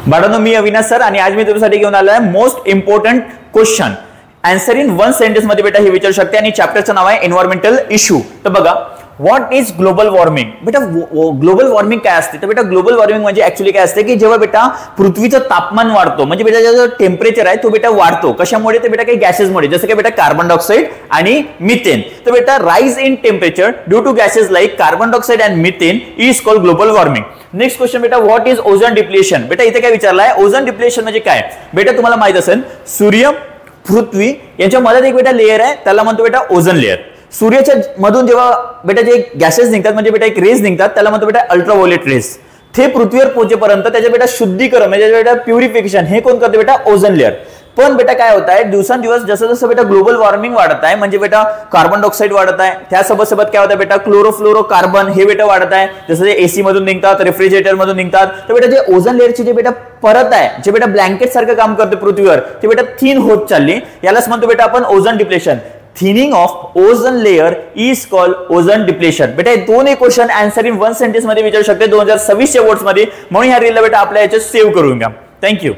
बाळांनो, मी अविनाश सर आणि आज मी तुमच्यासाठी घेऊन आलो आहे most important question. Answer in one sentence मध्ये बेटा हे विचारू शकते आणि चॅप्टरचं नाव आहे एन्व्हायरमेंटल इश्यू. तर बघा, व्हॉट इज ग्लोबल वॉर्मिंग. बेटा ग्लोबल वॉर्मिंग काय असते? तर बेटा ग्लोबल वॉर्मिंग म्हणजे ऍक्च्युअली काय असते की जेव्हा बेटा पृथ्वीचं तापमान वाढतो, म्हणजे बेटा जो टेम्परेचर आहे तो बेटा वाढतो. कशामुळे? तर बेटा काही गॅसेसमुळे, जसं की बेटा कार्बन डायऑक्साइड आणि मिथेन. तर बेटा rise in temperature due to gases like carbon dioxide and methane is called global warming. Next question बेटा, व्हॉट इज ओझोन डिप्लेशन. बेटा इथे काय विचारलाय? ओझोन डिप्लेशन म्हणजे काय? बेटा तुम्हाला माहित असेल, सूर्य, पृथ्वी यांच्या मध्ये एक बेटा लेअर आहे, त्याला म्हणतो बेटा ओझोन लेअर. सूर्याच्या मधून जेव्हा बेटा जे गॅसेस निघतात, म्हणजे बेटा एक रेज निघतात, त्याला म्हणतो बेटा अल्ट्राव्हायोलेट रेज. ते पृथ्वीवर पोहोचेपर्यंत त्याचे बेटा शुद्धीकरण म्हणजे बेटा प्युरिफिकेशन हे कोण करते? बेटा ओझोन लेअर. पण बेटा काय होत आहे, दिवसांदिवस जसं जसं बेटा ग्लोबल वॉर्मिंग वाढत आहे, म्हणजे बेटा कार्बन डायऑक्साइड वाढत आहे, त्यासोबत सोबत काय होतं बेटा क्लोरोफ्लोरो कार्बन हे बेटा वाढत आहे. जसं जे एसी मधून निघतात, रेफ्रिजरेटर मधून निघतात, तर बेटा जे ओझोन लेअरची जे बेटा परत आहे, जे बेटा ब्लँकेट सारखं काम करते पृथ्वीवर, ते बेटा थिन होत चालली. यालाच म्हणतो बेटा आपण ozone depletion. Thinning of ozone layer is called ozone depletion. बेटा दोन्ही question answer in one sentence मध्ये विचारू शकते 2026 च्या वर्ड्स मध्ये. म्हणून ह्या रीलला बेटा आपल्या याच्यात सेव्ह करून घ्या. थँक्यू.